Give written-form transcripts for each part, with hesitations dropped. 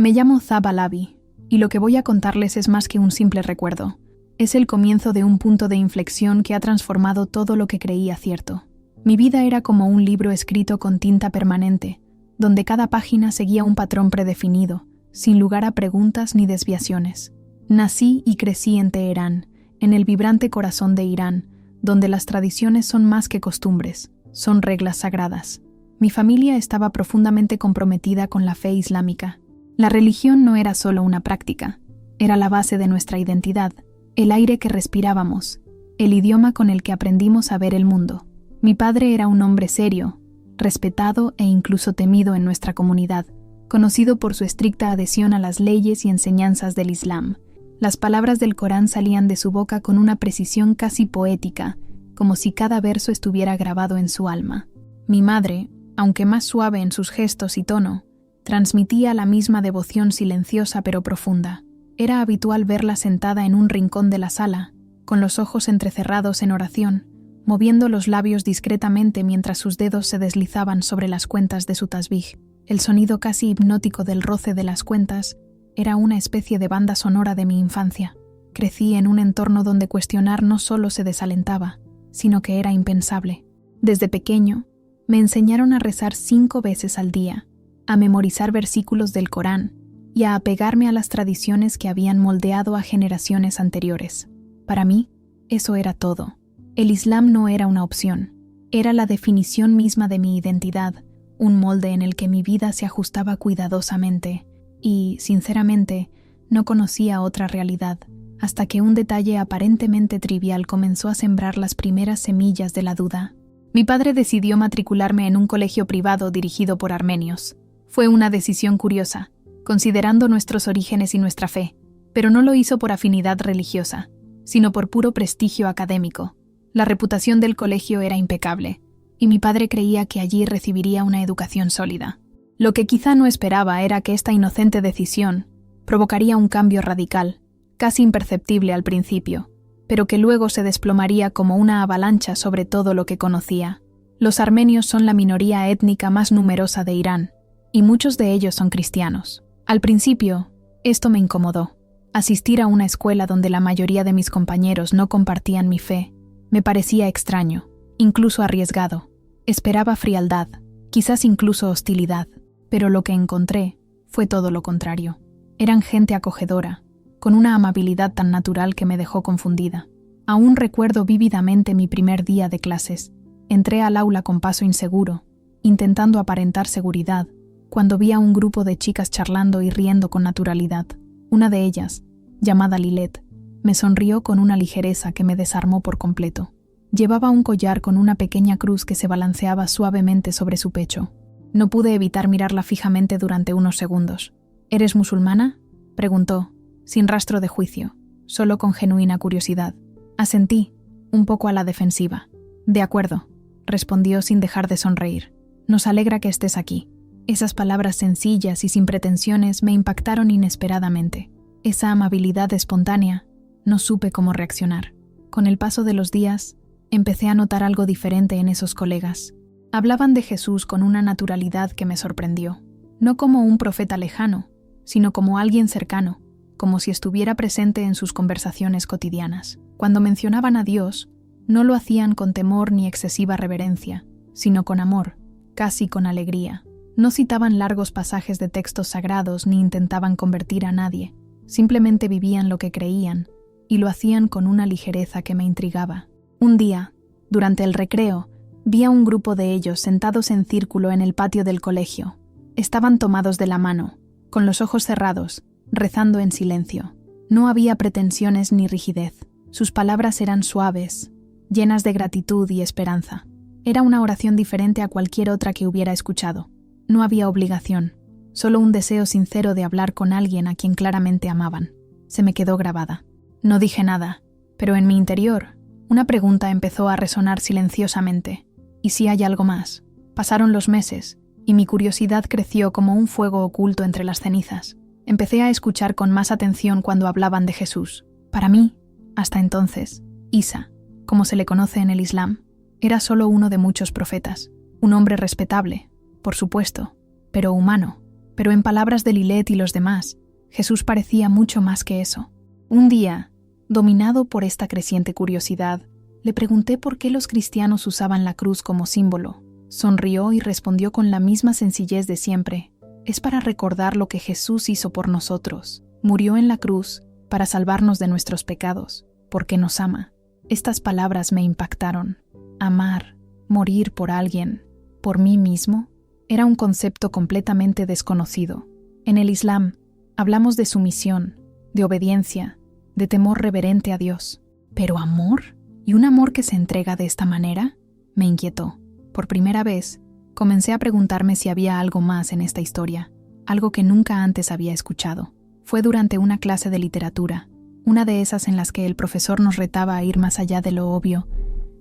Me llamo Zaba Labi, y lo que voy a contarles es más que un simple recuerdo. Es el comienzo de un punto de inflexión que ha transformado todo lo que creía cierto. Mi vida era como un libro escrito con tinta permanente, donde cada página seguía un patrón predefinido, sin lugar a preguntas ni desviaciones. Nací y crecí en Teherán, en el vibrante corazón de Irán, donde las tradiciones son más que costumbres, son reglas sagradas. Mi familia estaba profundamente comprometida con la fe islámica. La religión no era solo una práctica, era la base de nuestra identidad, el aire que respirábamos, el idioma con el que aprendimos a ver el mundo. Mi padre era un hombre serio, respetado e incluso temido en nuestra comunidad, conocido por su estricta adhesión a las leyes y enseñanzas del Islam. Las palabras del Corán salían de su boca con una precisión casi poética, como si cada verso estuviera grabado en su alma. Mi madre, aunque más suave en sus gestos y tono, transmitía la misma devoción silenciosa pero profunda. Era habitual verla sentada en un rincón de la sala, con los ojos entrecerrados en oración, moviendo los labios discretamente mientras sus dedos se deslizaban sobre las cuentas de su tasbih. El sonido casi hipnótico del roce de las cuentas era una especie de banda sonora de mi infancia. Crecí en un entorno donde cuestionar no solo se desalentaba, sino que era impensable. Desde pequeño, me enseñaron a rezar 5 veces al día, a memorizar versículos del Corán y a apegarme a las tradiciones que habían moldeado a generaciones anteriores. Para mí, eso era todo. El Islam no era una opción, era la definición misma de mi identidad, un molde en el que mi vida se ajustaba cuidadosamente y, sinceramente, no conocía otra realidad, hasta que un detalle aparentemente trivial comenzó a sembrar las primeras semillas de la duda. Mi padre decidió matricularme en un colegio privado dirigido por armenios. Fue una decisión curiosa, considerando nuestros orígenes y nuestra fe, pero no lo hizo por afinidad religiosa, sino por puro prestigio académico. La reputación del colegio era impecable, y mi padre creía que allí recibiría una educación sólida. Lo que quizá no esperaba era que esta inocente decisión provocaría un cambio radical, casi imperceptible al principio, pero que luego se desplomaría como una avalancha sobre todo lo que conocía. Los armenios son la minoría étnica más numerosa de Irán, y muchos de ellos son cristianos. Al principio, esto me incomodó. Asistir a una escuela donde la mayoría de mis compañeros no compartían mi fe me parecía extraño, incluso arriesgado. Esperaba frialdad, quizás incluso hostilidad, pero lo que encontré fue todo lo contrario. Eran gente acogedora, con una amabilidad tan natural que me dejó confundida. Aún recuerdo vívidamente mi primer día de clases. Entré al aula con paso inseguro, intentando aparentar seguridad, cuando vi a un grupo de chicas charlando y riendo con naturalidad. Una de ellas, llamada Lilet, me sonrió con una ligereza que me desarmó por completo. Llevaba un collar con una pequeña cruz que se balanceaba suavemente sobre su pecho. No pude evitar mirarla fijamente durante unos segundos. ¿Eres musulmana?, preguntó, sin rastro de juicio, solo con genuina curiosidad. Asentí, un poco a la defensiva. «De acuerdo», respondió sin dejar de sonreír. «Nos alegra que estés aquí». Esas palabras sencillas y sin pretensiones me impactaron inesperadamente. Esa amabilidad espontánea, no supe cómo reaccionar. Con el paso de los días, empecé a notar algo diferente en esos colegas. Hablaban de Jesús con una naturalidad que me sorprendió. No como un profeta lejano, sino como alguien cercano, como si estuviera presente en sus conversaciones cotidianas. Cuando mencionaban a Dios, no lo hacían con temor ni excesiva reverencia, sino con amor, casi con alegría. No citaban largos pasajes de textos sagrados ni intentaban convertir a nadie. Simplemente vivían lo que creían, y lo hacían con una ligereza que me intrigaba. Un día, durante el recreo, vi a un grupo de ellos sentados en círculo en el patio del colegio. Estaban tomados de la mano, con los ojos cerrados, rezando en silencio. No había pretensiones ni rigidez. Sus palabras eran suaves, llenas de gratitud y esperanza. Era una oración diferente a cualquier otra que hubiera escuchado. No había obligación, solo un deseo sincero de hablar con alguien a quien claramente amaban. Se me quedó grabada. No dije nada, pero en mi interior, una pregunta empezó a resonar silenciosamente. ¿Y si hay algo más? Pasaron los meses, y mi curiosidad creció como un fuego oculto entre las cenizas. Empecé a escuchar con más atención cuando hablaban de Jesús. Para mí, hasta entonces, Isa, como se le conoce en el Islam, era solo uno de muchos profetas, un hombre respetable, por supuesto, pero humano, Pero en palabras de Lilith y los demás, Jesús parecía mucho más que eso. Un día, dominado por esta creciente curiosidad, le pregunté por qué los cristianos usaban la cruz como símbolo. Sonrió y respondió con la misma sencillez de siempre: es para recordar lo que Jesús hizo por nosotros. Murió en la cruz para salvarnos de nuestros pecados, porque nos ama. Estas palabras me impactaron. Amar, morir por alguien, por mí mismo, era un concepto completamente desconocido. En el Islam, hablamos de sumisión, de obediencia, de temor reverente a Dios. ¿Pero amor? ¿Y un amor que se entrega de esta manera? Me inquietó. Por primera vez, comencé a preguntarme si había algo más en esta historia, algo que nunca antes había escuchado. Fue durante una clase de literatura, una de esas en las que el profesor nos retaba a ir más allá de lo obvio,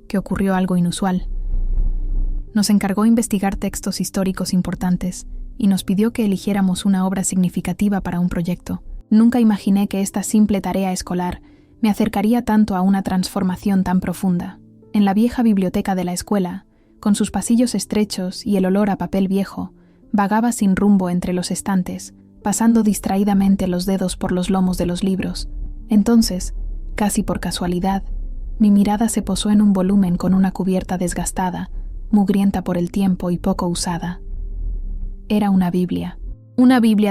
que ocurrió algo inusual. Nos encargó investigar textos históricos importantes y nos pidió que eligiéramos una obra significativa para un proyecto. Nunca imaginé que esta simple tarea escolar me acercaría tanto a una transformación tan profunda. En la vieja biblioteca de la escuela, con sus pasillos estrechos y el olor a papel viejo, vagaba sin rumbo entre los estantes, pasando distraídamente los dedos por los lomos de los libros. Entonces, casi por casualidad, mi mirada se posó en un volumen con una cubierta desgastada, mugrienta por el tiempo y poco usada. Era una Biblia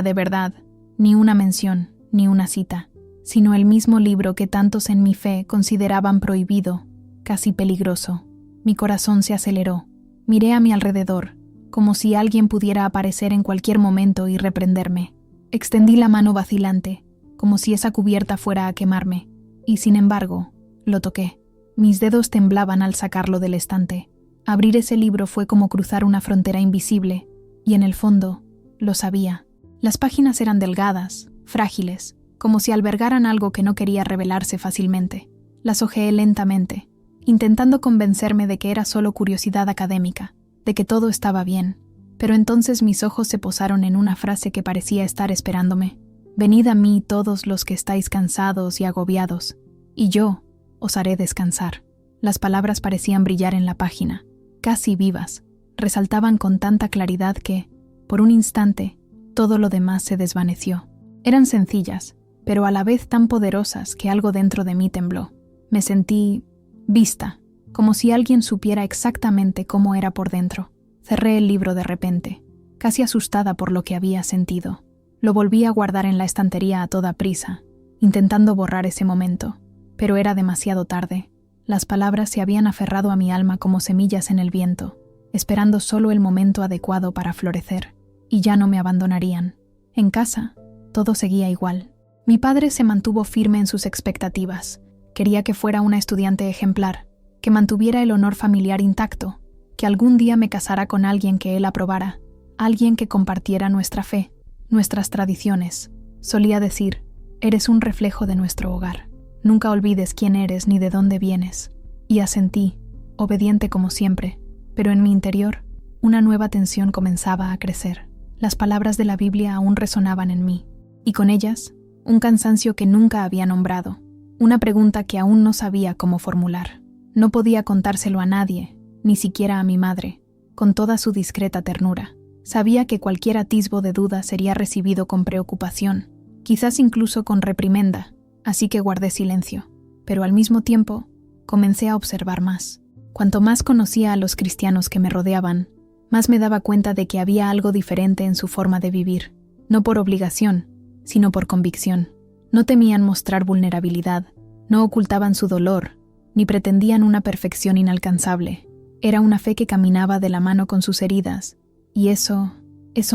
de verdad, ni una mención, ni una cita, sino el mismo libro que tantos en mi fe consideraban prohibido, casi peligroso. Mi corazón se aceleró. Miré a mi alrededor, como si alguien pudiera aparecer en cualquier momento y reprenderme. Extendí la mano vacilante, como si esa cubierta fuera a quemarme, y sin embargo, lo toqué. Mis dedos temblaban al sacarlo del estante. Abrir ese libro fue como cruzar una frontera invisible, y en el fondo, lo sabía. Las páginas eran delgadas, frágiles, como si albergaran algo que no quería revelarse fácilmente. Las hojeé lentamente, intentando convencerme de que era solo curiosidad académica, de que todo estaba bien. Pero entonces mis ojos se posaron en una frase que parecía estar esperándome. Venid a mí todos los que estáis cansados y agobiados, y yo os haré descansar. Las palabras parecían brillar en la página, casi vivas, resaltaban con tanta claridad que, por un instante, todo lo demás se desvaneció. Eran sencillas, pero a la vez tan poderosas que algo dentro de mí tembló. Me sentí vista, como si alguien supiera exactamente cómo era por dentro. Cerré el libro de repente, casi asustada por lo que había sentido. Lo volví a guardar en la estantería a toda prisa, intentando borrar ese momento, pero era demasiado tarde. Las palabras se habían aferrado a mi alma como semillas en el viento, esperando solo el momento adecuado para florecer, y ya no me abandonarían. En casa, todo seguía igual. Mi padre se mantuvo firme en sus expectativas. Quería que fuera una estudiante ejemplar, que mantuviera el honor familiar intacto, que algún día me casara con alguien que él aprobara, alguien que compartiera nuestra fe, nuestras tradiciones. Solía decir: eres un reflejo de nuestro hogar. Nunca olvides quién eres ni de dónde vienes. Y asentí, obediente como siempre, pero en mi interior, una nueva tensión comenzaba a crecer. Las palabras de la Biblia aún resonaban en mí, y con ellas, un cansancio que nunca había nombrado, una pregunta que aún no sabía cómo formular. No podía contárselo a nadie, ni siquiera a mi madre, con toda su discreta ternura. Sabía que cualquier atisbo de duda sería recibido con preocupación, quizás incluso con reprimenda, así que guardé silencio. Pero al mismo tiempo, comencé a observar más. Cuanto más conocía a los cristianos que me rodeaban, más me daba cuenta de que había algo diferente en su forma de vivir, no por obligación, sino por convicción. No temían mostrar vulnerabilidad, no ocultaban su dolor, ni pretendían una perfección inalcanzable. Era una fe que caminaba de la mano con sus heridas, y eso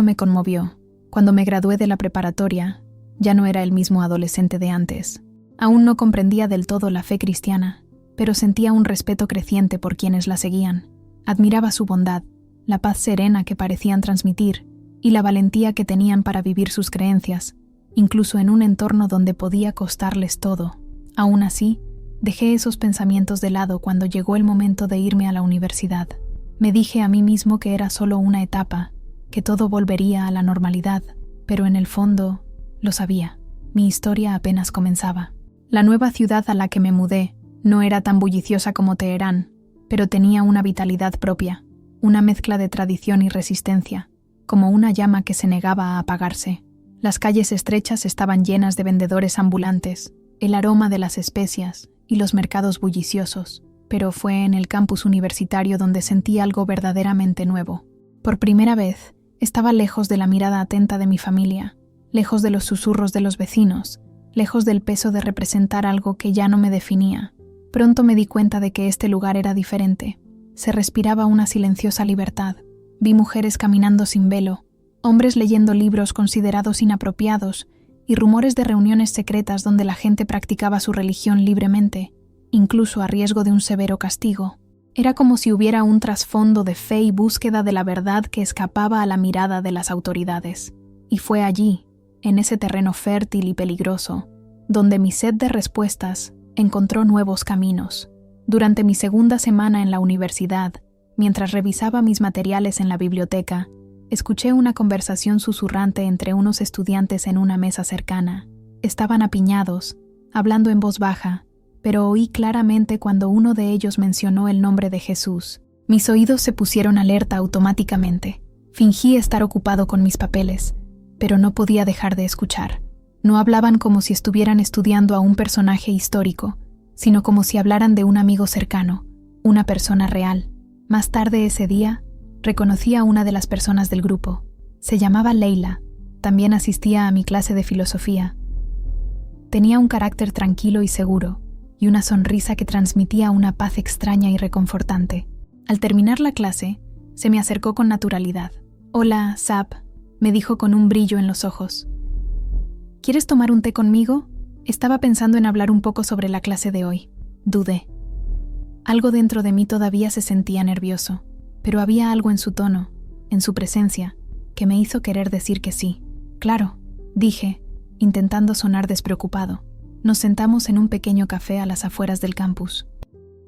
me conmovió. Cuando me gradué de la preparatoria, ya no era el mismo adolescente de antes. Aún no comprendía del todo la fe cristiana, pero sentía un respeto creciente por quienes la seguían. Admiraba su bondad, la paz serena que parecían transmitir, y la valentía que tenían para vivir sus creencias, incluso en un entorno donde podía costarles todo. Aún así, dejé esos pensamientos de lado cuando llegó el momento de irme a la universidad. Me dije a mí mismo que era solo una etapa, que todo volvería a la normalidad, pero en el fondo, lo sabía. Mi historia apenas comenzaba. La nueva ciudad a la que me mudé no era tan bulliciosa como Teherán, pero tenía una vitalidad propia, una mezcla de tradición y resistencia. como una llama que se negaba a apagarse. Las calles estrechas estaban llenas de vendedores ambulantes, el aroma de las especias y los mercados bulliciosos, pero fue en el campus universitario donde sentí algo verdaderamente nuevo. Por primera vez, estaba lejos de la mirada atenta de mi familia, lejos de los susurros de los vecinos, lejos del peso de representar algo que ya no me definía. Pronto me di cuenta de que este lugar era diferente. Se respiraba una silenciosa libertad. Vi mujeres caminando sin velo, hombres leyendo libros considerados inapropiados y rumores de reuniones secretas donde la gente practicaba su religión libremente, incluso a riesgo de un severo castigo. Era como si hubiera un trasfondo de fe y búsqueda de la verdad que escapaba a la mirada de las autoridades. Y fue allí, en ese terreno fértil y peligroso, donde mi sed de respuestas encontró nuevos caminos. Durante mi segunda semana en la universidad, mientras revisaba mis materiales en la biblioteca, escuché una conversación susurrante entre unos estudiantes en una mesa cercana. Estaban apiñados, hablando en voz baja, pero oí claramente cuando uno de ellos mencionó el nombre de Jesús. Mis oídos se pusieron alerta automáticamente. Fingí estar ocupado con mis papeles, pero no podía dejar de escuchar. No hablaban como si estuvieran estudiando a un personaje histórico, sino como si hablaran de un amigo cercano, una persona real. Más tarde ese día, reconocí a una de las personas del grupo. Se llamaba Leila. También asistía a mi clase de filosofía. Tenía un carácter tranquilo y seguro, y una sonrisa que transmitía una paz extraña y reconfortante. Al terminar la clase, se me acercó con naturalidad. «Hola, Sap», me dijo con un brillo en los ojos. «¿Quieres tomar un té conmigo?» Estaba pensando en hablar un poco sobre la clase de hoy. Dudé. Algo dentro de mí todavía se sentía nervioso, pero había algo en su tono, en su presencia, que me hizo querer decir que sí. «Claro», dije, intentando sonar despreocupado. Nos sentamos en un pequeño café a las afueras del campus.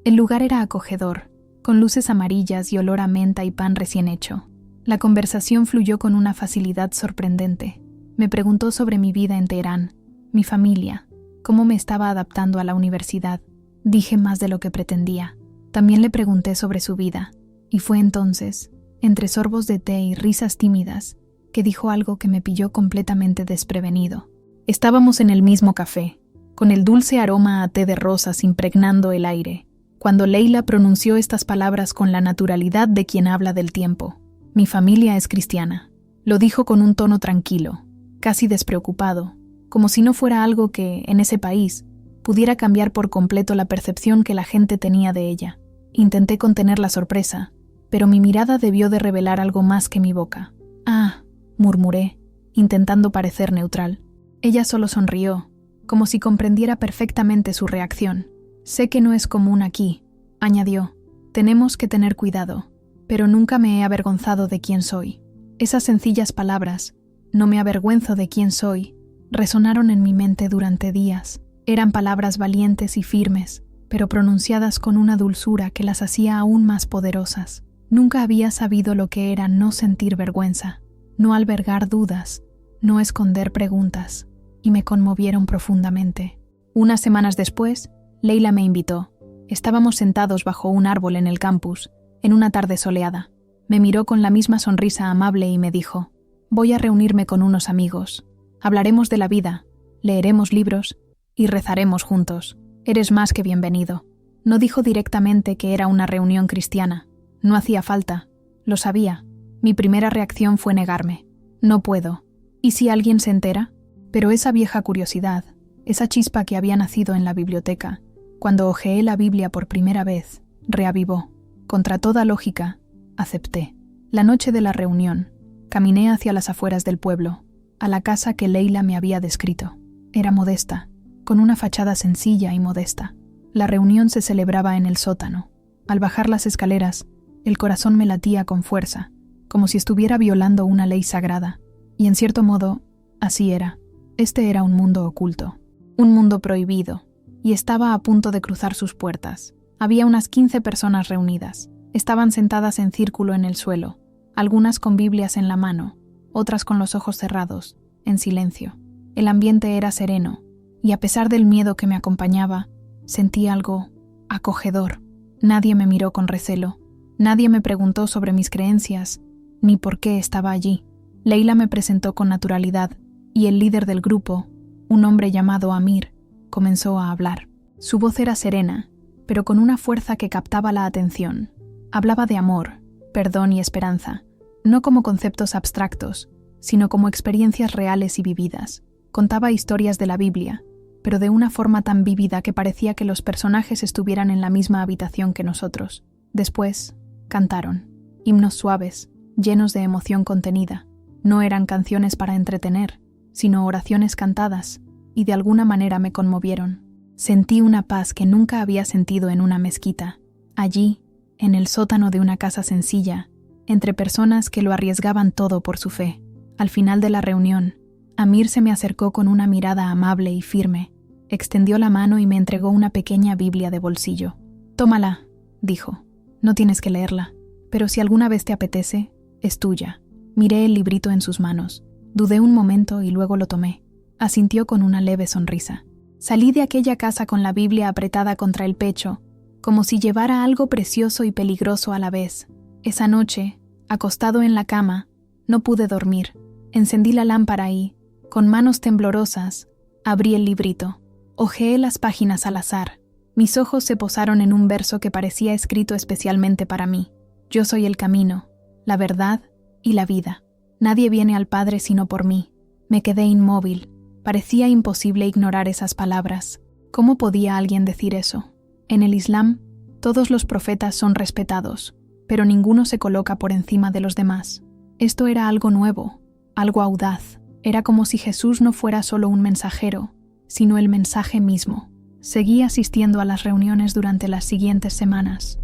El lugar era acogedor, con luces amarillas y olor a menta y pan recién hecho. La conversación fluyó con una facilidad sorprendente. Me preguntó sobre mi vida en Teherán, mi familia, cómo me estaba adaptando a la universidad. Dije más de lo que pretendía. También le pregunté sobre su vida, y fue entonces, entre sorbos de té y risas tímidas, que dijo algo que me pilló completamente desprevenido. Estábamos en el mismo café, con el dulce aroma a té de rosas impregnando el aire, cuando Leila pronunció estas palabras con la naturalidad de quien habla del tiempo. «Mi familia es cristiana», lo dijo con un tono tranquilo, casi despreocupado, como si no fuera algo que, en ese país, pudiera cambiar por completo la percepción que la gente tenía de ella. Intenté contener la sorpresa, pero mi mirada debió de revelar algo más que mi boca. «Ah», murmuré, intentando parecer neutral. Ella solo sonrió, como si comprendiera perfectamente su reacción. «Sé que no es común aquí», añadió. «Tenemos que tener cuidado, pero nunca me he avergonzado de quién soy». Esas sencillas palabras, «no me avergüenzo de quién soy», resonaron en mi mente durante días. Eran palabras valientes y firmes, pero pronunciadas con una dulzura que las hacía aún más poderosas. Nunca había sabido lo que era no sentir vergüenza, no albergar dudas, no esconder preguntas, y me conmovieron profundamente. Unas semanas después, Leila me invitó. Estábamos sentados bajo un árbol en el campus, en una tarde soleada. Me miró con la misma sonrisa amable y me dijo: «Voy a reunirme con unos amigos. Hablaremos de la vida, leeremos libros y rezaremos juntos. Eres más que bienvenido». No dijo directamente que era una reunión cristiana. No hacía falta. Lo sabía. Mi primera reacción fue negarme. «No puedo. ¿Y si alguien se entera?» Pero esa vieja curiosidad, esa chispa que había nacido en la biblioteca, cuando hojeé la Biblia por primera vez, reavivó. Contra toda lógica, acepté. La noche de la reunión, caminé hacia las afueras del pueblo, a la casa que Leila me había descrito. Era modesta, con una fachada sencilla y modesta. La reunión se celebraba en el sótano. Al bajar las escaleras, el corazón me latía con fuerza, como si estuviera violando una ley sagrada. Y en cierto modo, así era. Este era un mundo oculto, un mundo prohibido, y estaba a punto de cruzar sus puertas. Había unas 15 personas reunidas. Estaban sentadas en círculo en el suelo, algunas con Biblias en la mano, otras con los ojos cerrados, en silencio. El ambiente era sereno, y a pesar del miedo que me acompañaba, sentí algo acogedor. Nadie me miró con recelo, nadie me preguntó sobre mis creencias, ni por qué estaba allí. Leila me presentó con naturalidad y el líder del grupo, un hombre llamado Amir, comenzó a hablar. Su voz era serena, pero con una fuerza que captaba la atención. Hablaba de amor, perdón y esperanza, no como conceptos abstractos, sino como experiencias reales y vividas. Contaba historias de la Biblia, pero de una forma tan vívida que parecía que los personajes estuvieran en la misma habitación que nosotros. Después, cantaron, himnos suaves, llenos de emoción contenida. No eran canciones para entretener, sino oraciones cantadas, y de alguna manera me conmovieron. Sentí una paz que nunca había sentido en una mezquita. Allí, en el sótano de una casa sencilla, entre personas que lo arriesgaban todo por su fe. Al final de la reunión, Amir se me acercó con una mirada amable y firme, extendió la mano y me entregó una pequeña Biblia de bolsillo. «Tómala», dijo. «No tienes que leerla, pero si alguna vez te apetece, es tuya». Miré el librito en sus manos. Dudé un momento y luego lo tomé. Asintió con una leve sonrisa. Salí de aquella casa con la Biblia apretada contra el pecho, como si llevara algo precioso y peligroso a la vez. Esa noche, acostado en la cama, no pude dormir. Encendí la lámpara y, con manos temblorosas, abrí el librito. Hojeé las páginas al azar. Mis ojos se posaron en un verso que parecía escrito especialmente para mí. Yo soy el camino, la verdad y la vida. Nadie viene al Padre sino por mí. Me quedé inmóvil. Parecía imposible ignorar esas palabras. ¿Cómo podía alguien decir eso? En el Islam, todos los profetas son respetados, pero ninguno se coloca por encima de los demás. Esto era algo nuevo, algo audaz. Era como si Jesús no fuera solo un mensajero, sino el mensaje mismo. Seguí asistiendo a las reuniones durante las siguientes semanas.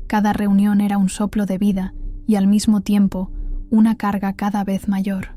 Cada reunión era un soplo de vida y al mismo tiempo una carga cada vez mayor.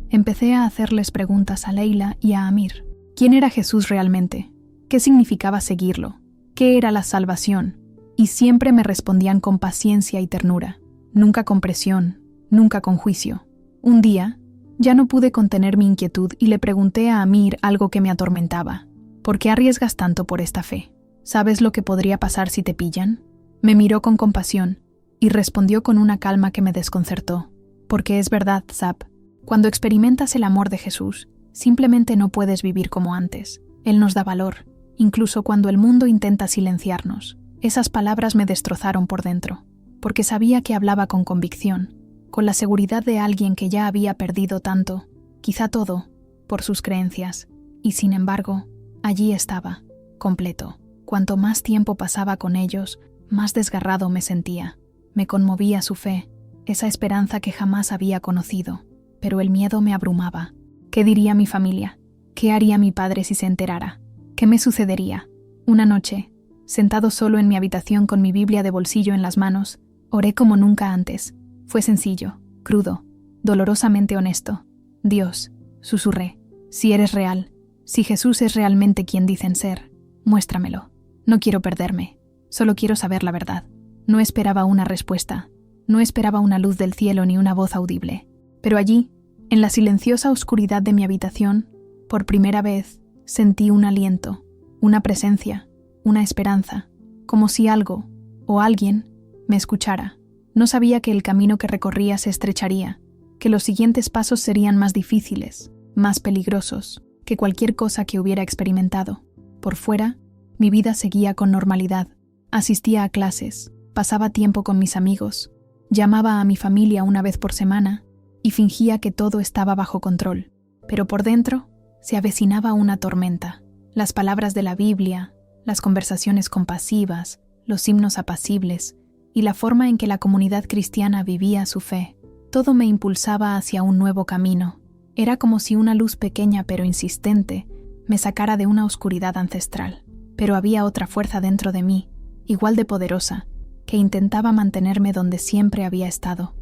Empecé a hacerles preguntas a Leila y a Amir. ¿Quién era Jesús realmente? ¿Qué significaba seguirlo? ¿Qué era la salvación? Y siempre me respondían con paciencia y ternura, nunca con presión, nunca con juicio. Un día, ya no pude contener mi inquietud y le pregunté a Amir algo que me atormentaba. ¿Por qué arriesgas tanto por esta fe? ¿Sabes lo que podría pasar si te pillan? Me miró con compasión y respondió con una calma que me desconcertó. Porque es verdad, Zap. Cuando experimentas el amor de Jesús, simplemente no puedes vivir como antes. Él nos da valor, incluso cuando el mundo intenta silenciarnos. Esas palabras me destrozaron por dentro, porque sabía que hablaba con convicción, con la seguridad de alguien que ya había perdido tanto, quizá todo, por sus creencias. Y sin embargo, allí estaba, completo. Cuanto más tiempo pasaba con ellos, más desgarrado me sentía. Me conmovía su fe, esa esperanza que jamás había conocido. Pero el miedo me abrumaba. ¿Qué diría mi familia? ¿Qué haría mi padre si se enterara? ¿Qué me sucedería? Una noche, sentado solo en mi habitación con mi Biblia de bolsillo en las manos, oré como nunca antes. Fue sencillo, crudo, dolorosamente honesto. Dios, susurré, si eres real, si Jesús es realmente quien dicen ser, muéstramelo. No quiero perderme, solo quiero saber la verdad. No esperaba una respuesta, no esperaba una luz del cielo ni una voz audible. Pero allí, en la silenciosa oscuridad de mi habitación, por primera vez, sentí un aliento, una presencia, una esperanza, como si algo, o alguien, me escuchara. No sabía que el camino que recorría se estrecharía, que los siguientes pasos serían más difíciles, más peligrosos, que cualquier cosa que hubiera experimentado. Por fuera, mi vida seguía con normalidad. Asistía a clases, pasaba tiempo con mis amigos, llamaba a mi familia una vez por semana, y fingía que todo estaba bajo control. Pero por dentro se avecinaba una tormenta. Las palabras de la Biblia, las conversaciones compasivas, los himnos apacibles y la forma en que la comunidad cristiana vivía su fe, todo me impulsaba hacia un nuevo camino. Era como si una luz pequeña pero insistente me sacara de una oscuridad ancestral. Pero había otra fuerza dentro de mí, igual de poderosa, que intentaba mantenerme donde siempre había estado.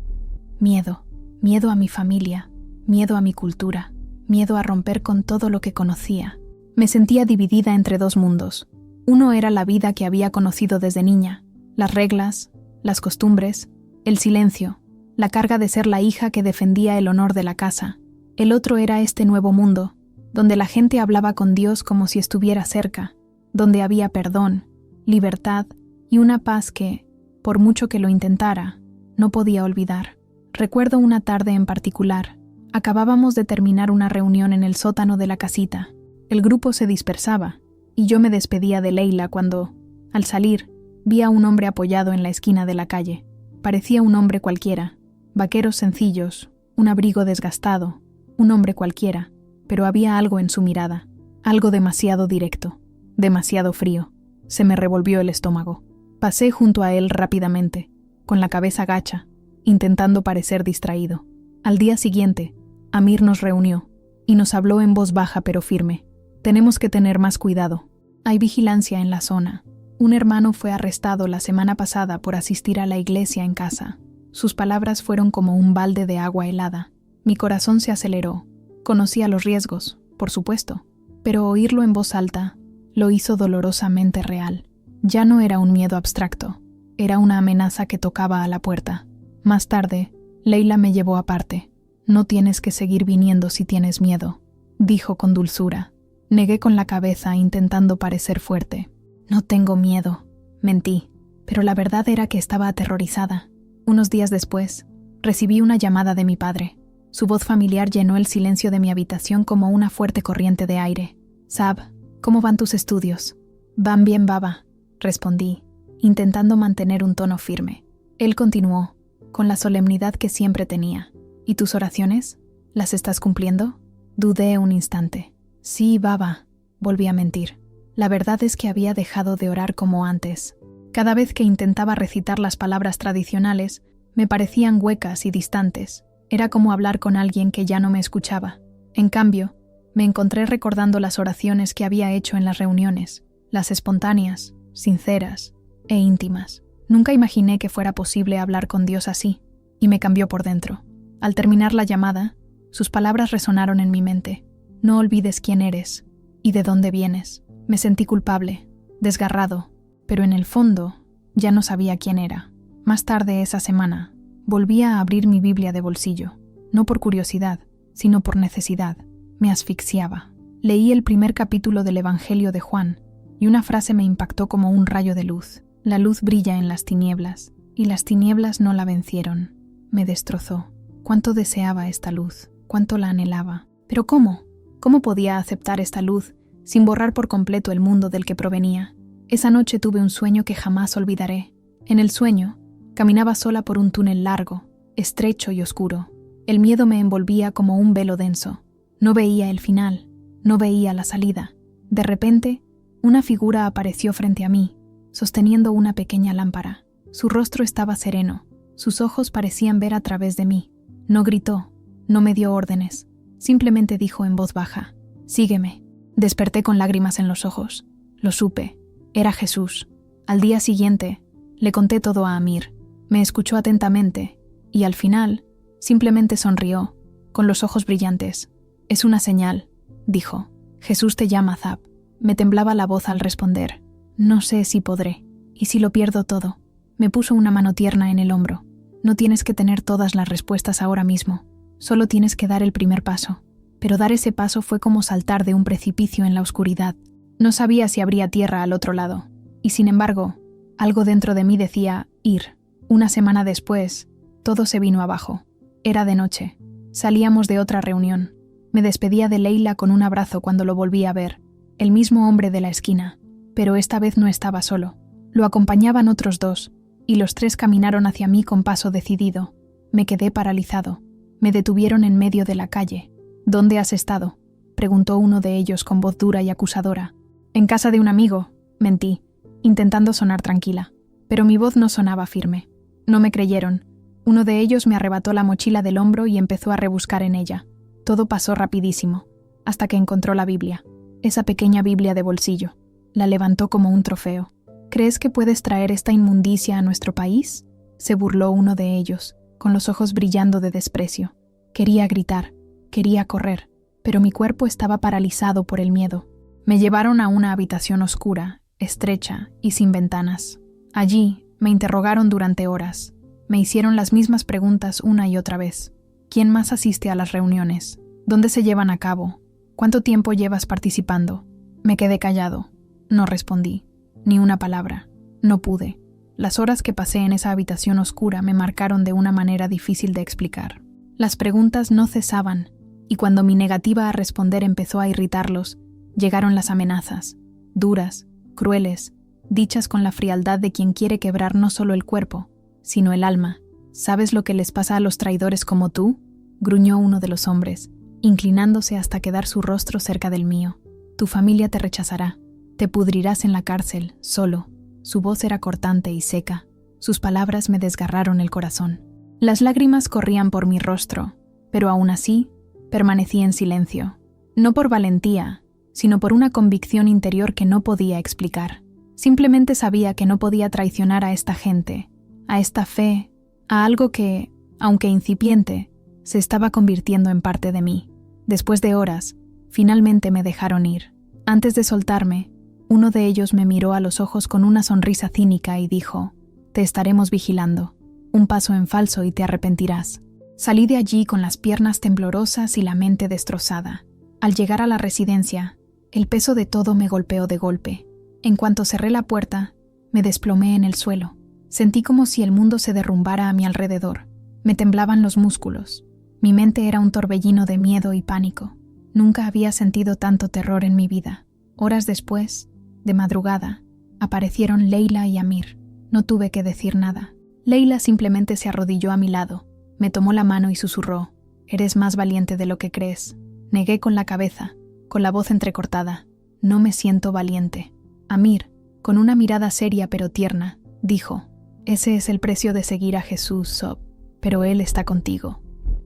Miedo. Miedo a mi familia, miedo a mi cultura, miedo a romper con todo lo que conocía. Me sentía dividida entre dos mundos. Uno era la vida que había conocido desde niña, las reglas, las costumbres, el silencio, la carga de ser la hija que defendía el honor de la casa. El otro era este nuevo mundo, donde la gente hablaba con Dios como si estuviera cerca, donde había perdón, libertad y una paz que, por mucho que lo intentara, no podía olvidar. Recuerdo una tarde en particular. Acabábamos de terminar una reunión en el sótano de la casita. El grupo se dispersaba, y yo me despedía de Leila cuando, al salir, vi a un hombre apoyado en la esquina de la calle. Parecía un hombre cualquiera, vaqueros sencillos, un abrigo desgastado, un hombre cualquiera, pero había algo en su mirada, algo demasiado directo, demasiado frío. Se me revolvió el estómago. Pasé junto a él rápidamente, con la cabeza gacha, intentando parecer distraído. Al día siguiente, Amir nos reunió y nos habló en voz baja pero firme. Tenemos que tener más cuidado. Hay vigilancia en la zona. Un hermano fue arrestado la semana pasada por asistir a la iglesia en casa. Sus palabras fueron como un balde de agua helada. Mi corazón se aceleró. Conocía los riesgos, por supuesto, pero oírlo en voz alta lo hizo dolorosamente real. Ya no era un miedo abstracto, era una amenaza que tocaba a la puerta. Más tarde, Leila me llevó aparte. No tienes que seguir viniendo si tienes miedo, dijo con dulzura. Negué con la cabeza intentando parecer fuerte. No tengo miedo, mentí, pero la verdad era que estaba aterrorizada. Unos días después, recibí una llamada de mi padre. Su voz familiar llenó el silencio de mi habitación como una fuerte corriente de aire. Sab, ¿cómo van tus estudios? Van bien, baba, respondí, intentando mantener un tono firme. Él continuó, con la solemnidad que siempre tenía. ¿Y tus oraciones? ¿Las estás cumpliendo? Dudé un instante. Sí, baba, volví a mentir. La verdad es que había dejado de orar como antes. Cada vez que intentaba recitar las palabras tradicionales, me parecían huecas y distantes. Era como hablar con alguien que ya no me escuchaba. En cambio, me encontré recordando las oraciones que había hecho en las reuniones, las espontáneas, sinceras e íntimas. Nunca imaginé que fuera posible hablar con Dios así, y me cambió por dentro. Al terminar la llamada, sus palabras resonaron en mi mente. No olvides quién eres y de dónde vienes. Me sentí culpable, desgarrado, pero en el fondo ya no sabía quién era. Más tarde esa semana, volví a abrir mi Biblia de bolsillo, no por curiosidad, sino por necesidad. Me asfixiaba. Leí el primer capítulo del Evangelio de Juan, y una frase me impactó como un rayo de luz. La luz brilla en las tinieblas, y las tinieblas no la vencieron. Me destrozó. Cuánto deseaba esta luz, cuánto la anhelaba. ¿Pero cómo? ¿Cómo podía aceptar esta luz sin borrar por completo el mundo del que provenía? Esa noche tuve un sueño que jamás olvidaré. En el sueño, caminaba sola por un túnel largo, estrecho y oscuro. El miedo me envolvía como un velo denso. No veía el final, no veía la salida. De repente, una figura apareció frente a mí, sosteniendo una pequeña lámpara. Su rostro estaba sereno, sus ojos parecían ver a través de mí. No gritó, no me dio órdenes, simplemente dijo en voz baja, «Sígueme». Desperté con lágrimas en los ojos. Lo supe, era Jesús. Al día siguiente, le conté todo a Amir. Me escuchó atentamente y al final, simplemente sonrió, con los ojos brillantes. «Es una señal», dijo. «Jesús te llama, Zab». Me temblaba la voz al responder. «No sé si podré. ¿Y si lo pierdo todo?» Me puso una mano tierna en el hombro. «No tienes que tener todas las respuestas ahora mismo. Solo tienes que dar el primer paso». Pero dar ese paso fue como saltar de un precipicio en la oscuridad. No sabía si habría tierra al otro lado. Y sin embargo, algo dentro de mí decía ir. Una semana después, todo se vino abajo. Era de noche. Salíamos de otra reunión. Me despedía de Leila con un abrazo cuando lo volví a ver. El mismo hombre de la esquina. Pero esta vez no estaba solo. Lo acompañaban otros dos, y los tres caminaron hacia mí con paso decidido. Me quedé paralizado. Me detuvieron en medio de la calle. «¿Dónde has estado?», preguntó uno de ellos con voz dura y acusadora. «En casa de un amigo», mentí, intentando sonar tranquila. Pero mi voz no sonaba firme. No me creyeron. Uno de ellos me arrebató la mochila del hombro y empezó a rebuscar en ella. Todo pasó rapidísimo, hasta que encontró la Biblia. Esa pequeña Biblia de bolsillo. La levantó como un trofeo. «¿Crees que puedes traer esta inmundicia a nuestro país?», se burló uno de ellos, con los ojos brillando de desprecio. Quería gritar. Quería correr, pero mi cuerpo estaba paralizado por el miedo. Me llevaron a una habitación oscura, estrecha y sin ventanas. Allí me interrogaron durante horas. Me hicieron las mismas preguntas una y otra vez. ¿Quién más asiste a las reuniones? ¿Dónde se llevan a cabo? ¿Cuánto tiempo llevas participando? Me quedé callado. No respondí. Ni una palabra. No pude. Las horas que pasé en esa habitación oscura me marcaron de una manera difícil de explicar. Las preguntas no cesaban, y cuando mi negativa a responder empezó a irritarlos, llegaron las amenazas, duras, crueles, dichas con la frialdad de quien quiere quebrar no solo el cuerpo, sino el alma. ¿Sabes lo que les pasa a los traidores como tú?, gruñó uno de los hombres, inclinándose hasta quedar su rostro cerca del mío. Tu familia te rechazará, te pudrirás en la cárcel, solo. Su voz era cortante y seca, sus palabras me desgarraron el corazón. Las lágrimas corrían por mi rostro, pero aún así, permanecí en silencio. No por valentía, sino por una convicción interior que no podía explicar. Simplemente sabía que no podía traicionar a esta gente, a esta fe, a algo que, aunque incipiente, se estaba convirtiendo en parte de mí. Después de horas, finalmente me dejaron ir. Antes de soltarme, uno de ellos me miró a los ojos con una sonrisa cínica y dijo: «Te estaremos vigilando. Un paso en falso y te arrepentirás». Salí de allí con las piernas temblorosas y la mente destrozada. Al llegar a la residencia, el peso de todo me golpeó de golpe. En cuanto cerré la puerta, me desplomé en el suelo. Sentí como si el mundo se derrumbara a mi alrededor. Me temblaban los músculos. Mi mente era un torbellino de miedo y pánico. Nunca había sentido tanto terror en mi vida. Horas después, de madrugada, aparecieron Leila y Amir. No tuve que decir nada. Leila simplemente se arrodilló a mi lado, me tomó la mano y susurró: «Eres más valiente de lo que crees». Negué con la cabeza, con la voz entrecortada: «No me siento valiente». Amir, con una mirada seria pero tierna, dijo: «Ese es el precio de seguir a Jesús, Sob, pero Él está contigo.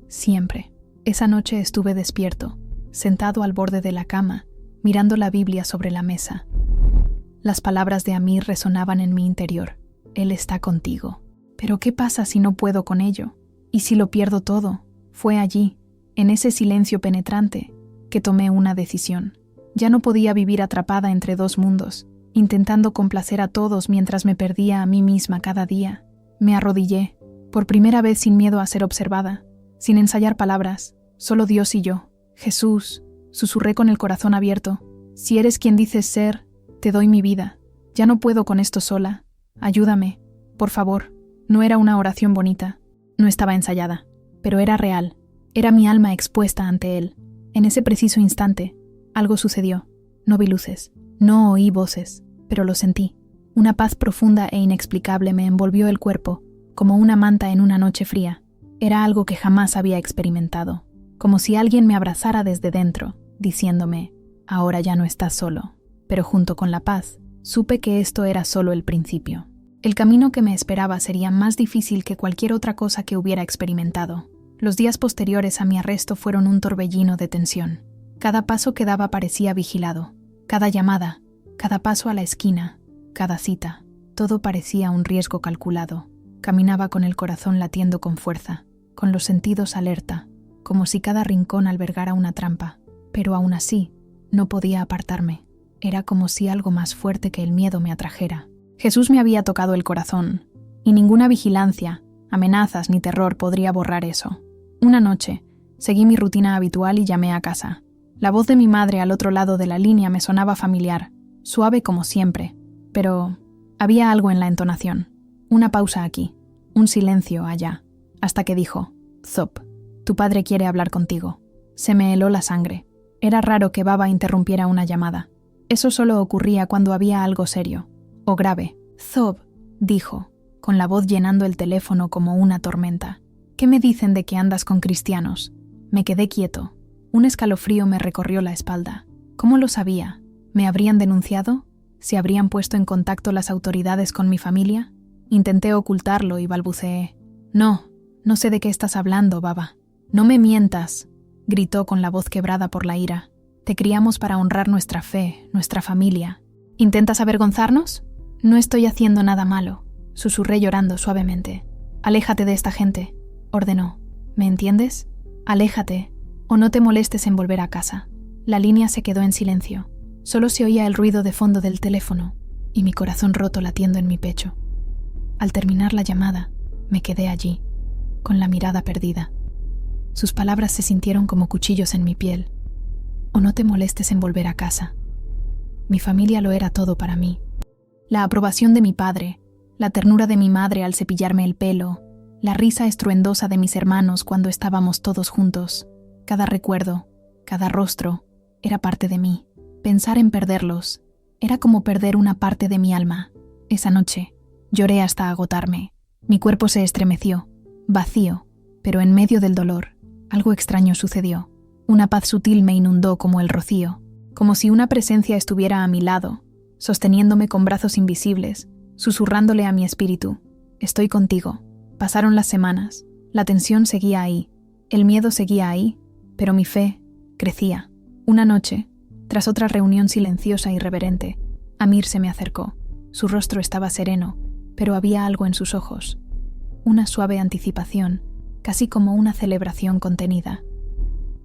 Siempre». Esa noche estuve despierto, sentado al borde de la cama, mirando la Biblia sobre la mesa. Las palabras de Amir resonaban en mi interior: «Él está contigo». Pero ¿qué pasa si no puedo con ello? ¿Y si lo pierdo todo? Fue allí, en ese silencio penetrante, que tomé una decisión. Ya no podía vivir atrapada entre dos mundos, intentando complacer a todos mientras me perdía a mí misma cada día. Me arrodillé, por primera vez sin miedo a ser observada, sin ensayar palabras, solo Dios y yo. «Jesús», susurré con el corazón abierto, «si eres quien dices ser, te doy mi vida. Ya no puedo con esto sola. Ayúdame, por favor». No era una oración bonita, no estaba ensayada, pero era real. Era mi alma expuesta ante Él. En ese preciso instante, algo sucedió. No vi luces, no oí voces, pero lo sentí. Una paz profunda e inexplicable me envolvió el cuerpo, como una manta en una noche fría. Era algo que jamás había experimentado, como si alguien me abrazara desde dentro, diciéndome: «Ahora ya no estás solo». Pero junto con la paz, supe que esto era solo el principio. El camino que me esperaba sería más difícil que cualquier otra cosa que hubiera experimentado. Los días posteriores a mi arresto fueron un torbellino de tensión. Cada paso que daba parecía vigilado. Cada llamada, cada paso a la esquina, cada cita, todo parecía un riesgo calculado. Caminaba con el corazón latiendo con fuerza, con los sentidos alerta, como si cada rincón albergara una trampa. Pero aún así, no podía apartarme. Era como si algo más fuerte que el miedo me atrajera. Jesús me había tocado el corazón, y ninguna vigilancia, amenazas ni terror podría borrar eso. Una noche, seguí mi rutina habitual y llamé a casa. La voz de mi madre al otro lado de la línea me sonaba familiar, suave como siempre, pero había algo en la entonación. Una pausa aquí, un silencio allá, hasta que dijo: «Zop, tu padre quiere hablar contigo». Se me heló la sangre. Era raro que Baba interrumpiera una llamada. Eso solo ocurría cuando había algo serio o grave. «Zob», dijo, con la voz llenando el teléfono como una tormenta. «¿Qué me dicen de que andas con cristianos?» Me quedé quieto. Un escalofrío me recorrió la espalda. ¿Cómo lo sabía? ¿Me habrían denunciado? ¿Se habrían puesto en contacto las autoridades con mi familia? Intenté ocultarlo y balbuceé: «No sé de qué estás hablando, Baba». «No me mientas», gritó con la voz quebrada por la ira. «Te criamos para honrar nuestra fe, nuestra familia. ¿Intentas avergonzarnos?» «No estoy haciendo nada malo», susurré llorando suavemente. «Aléjate de esta gente», ordenó. «¿Me entiendes? Aléjate, o no te molestes en volver a casa». La línea se quedó en silencio. Solo se oía el ruido de fondo del teléfono y mi corazón roto latiendo en mi pecho. Al terminar la llamada, me quedé allí, con la mirada perdida. Sus palabras se sintieron como cuchillos en mi piel. «O no te molestes en volver a casa». Mi familia lo era todo para mí. La aprobación de mi padre, La ternura de mi madre al cepillarme el pelo, la risa estruendosa de mis hermanos cuando estábamos todos juntos. Cada recuerdo, cada rostro, era parte de mí. Pensar en perderlos era como perder una parte de mi alma. Esa noche, lloré hasta agotarme. Mi cuerpo se estremeció, vacío, pero en medio del dolor, algo extraño sucedió. Una paz sutil me inundó como el rocío, como si una presencia estuviera a mi lado, sosteniéndome con brazos invisibles, susurrándole a mi espíritu: estoy contigo. Pasaron las semanas, la tensión seguía ahí, el miedo seguía ahí, pero mi fe crecía. Una noche, tras otra reunión silenciosa y reverente, Amir se me acercó. Su rostro estaba sereno, pero había algo en sus ojos. Una suave anticipación, casi como una celebración contenida.